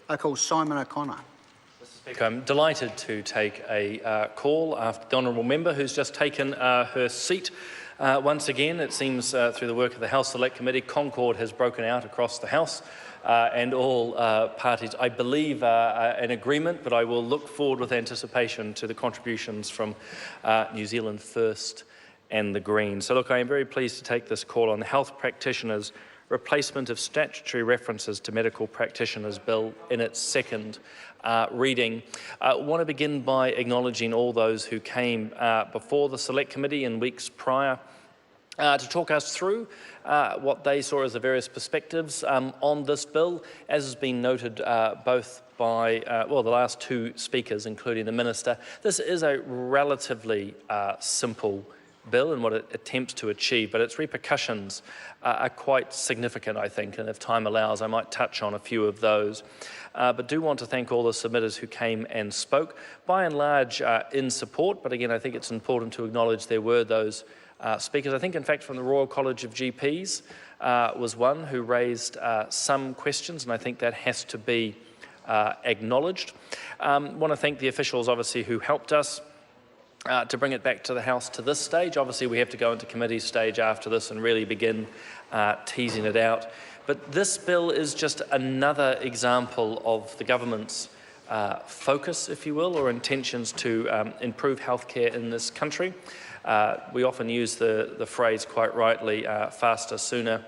I call Simon O'Connor. I'm delighted to take a call after the honourable member who's just taken her seat. Once again, it seems through the work of the House Select Committee, concord has broken out across the House and all parties, I believe, are in agreement, but I will look forward with anticipation to the contributions from New Zealand First and the Greens. So look, I am very pleased to take this call on the Health Practitioners' Replacement of Statutory References to Medical Practitioners Bill in its second reading. I want to begin by acknowledging all those who came before the Select Committee in weeks prior to talk us through what they saw as the various perspectives on this bill. As has been noted both by the last two speakers, including the Minister, this is a relatively simple bill and what it attempts to achieve, but its repercussions are quite significant, I think, and if time allows, I might touch on a few of those. But do want to thank all the submitters who came and spoke, by and large in support, but again, I think it's important to acknowledge there were those speakers. I think, in fact, from the Royal College of GPs was one who raised some questions, and I think that has to be acknowledged. Want to thank the officials, obviously, who helped us to bring it back to the House to this stage. Obviously, we have to go into committee stage after this and really begin teasing it out. But this bill is just another example of the government's focus, if you will, or intentions to improve healthcare in this country. We often use the phrase, quite rightly, faster, sooner,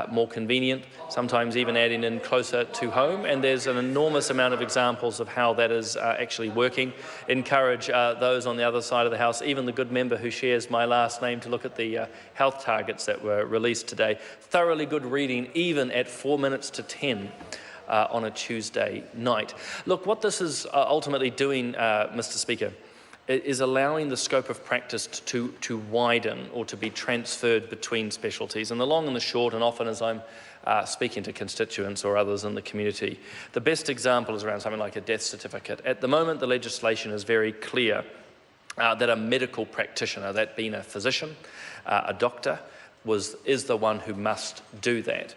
more convenient, sometimes even adding in closer to home, and there's an enormous amount of examples of how that is actually working. Encourage those on the other side of the House, even the good member who shares my last name, to look at the health targets that were released today. Thoroughly good reading, even at 4 minutes to 10 on a Tuesday night. Look, what this is ultimately doing, Mr. Speaker, is allowing the scope of practice to widen or to be transferred between specialties. And the long and the short, and often as I'm speaking to constituents or others in the community, the best example is around something like a death certificate. At the moment, the legislation is very clear that a medical practitioner, that being a physician, a doctor, is the one who must do that.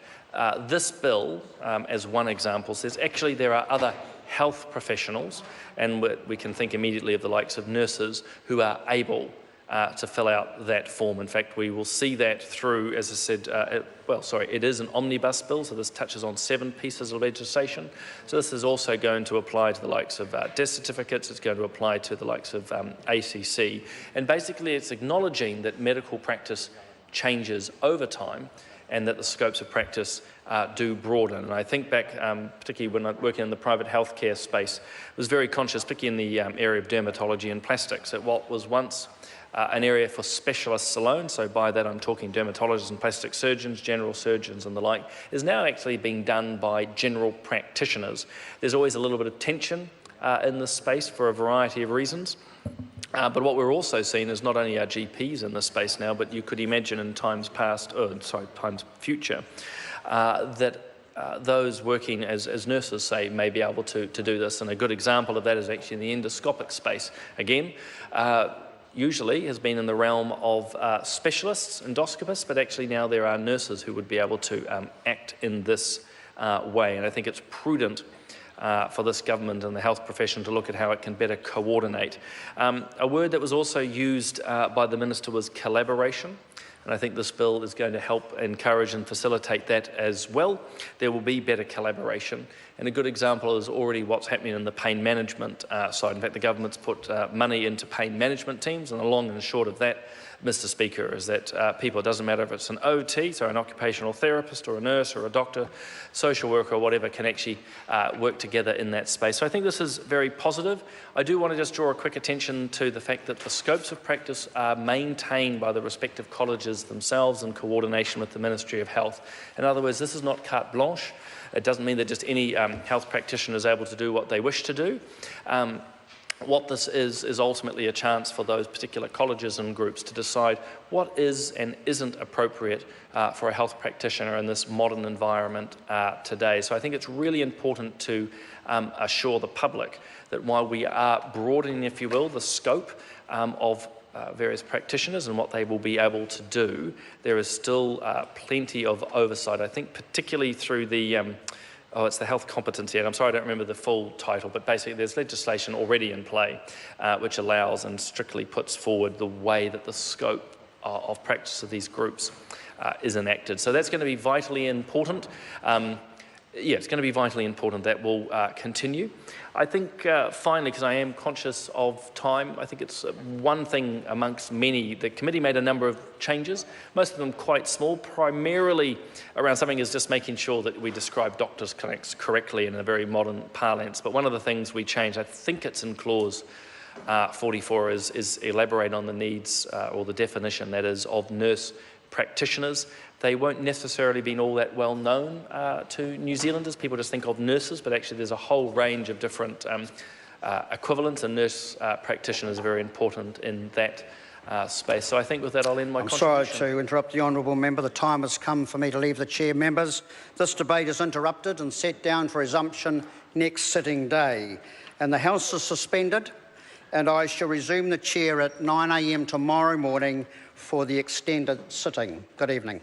This bill, as one example, says actually there are other health professionals, and we can think immediately of the likes of nurses, who are able to fill out that form. In fact, we will see that through, as I said, it is an omnibus bill, so this touches on 7 pieces of legislation. So this is also going to apply to the likes of death certificates, it's going to apply to the likes of ACC, and basically it's acknowledging that medical practice changes over time and that the scopes of practice do broaden. And I think back, particularly when I'm working in the private healthcare space, was very conscious, particularly in the area of dermatology and plastics, that what was once an area for specialists alone, so by that I'm talking dermatologists and plastic surgeons, general surgeons and the like, is now actually being done by general practitioners. There's always a little bit of tension in this space for a variety of reasons. But what we're also seeing is not only our GPs in this space now, but you could imagine in times past, times future, that those working as nurses, say, may be able to do this. And a good example of that is actually in the endoscopic space. Again, usually has been in the realm of specialists, endoscopists, but actually now there are nurses who would be able to act in this way. And I think it's prudent for this government and the health profession to look at how it can better coordinate. A word that was also used by the Minister was collaboration, and I think this bill is going to help encourage and facilitate that as well. There will be better collaboration, and a good example is already what's happening in the pain management side. In fact, the government's put money into pain management teams, and the long and short of that, Mr. Speaker, is that people, it doesn't matter if it's an OT, so an occupational therapist or a nurse or a doctor, social worker or whatever, can actually work together in that space. So I think this is very positive. I do want to just draw a quick attention to the fact that the scopes of practice are maintained by the respective colleges themselves in coordination with the Ministry of Health. In other words, this is not carte blanche. It doesn't mean that just any health practitioner is able to do what they wish to do. What this is ultimately a chance for those particular colleges and groups to decide what is and isn't appropriate for a health practitioner in this modern environment today. So I think it's really important to assure the public that while we are broadening, if you will, the scope of various practitioners and what they will be able to do, there is still plenty of oversight. I think particularly through the it's the Health Competency Act. I'm sorry, I don't remember the full title, but basically there's legislation already in play which allows and strictly puts forward the way that the scope of practice of these groups is enacted. So that's going to be vitally important. It's going to be vitally important. That will continue. I think finally, because I am conscious of time, I think it's one thing amongst many. The committee made a number of changes, most of them quite small, primarily around something is just making sure that we describe doctors' clinics correctly in a very modern parlance. But one of the things we changed, I think it's in clause 44, is elaborate on the needs or the definition, that is, of nurse practitioners. They won't necessarily be all that well known to New Zealanders. People just think of nurses, but actually there's a whole range of different equivalents, and nurse practitioners are very important in that space. So I think with that I'll end my contribution. I'm sorry to interrupt the honourable member. The time has come for me to leave the chair. Members, this debate is interrupted and set down for resumption next sitting day. And the House is suspended, and I shall resume the chair at 9 a.m. tomorrow morning for the extended sitting. Good evening.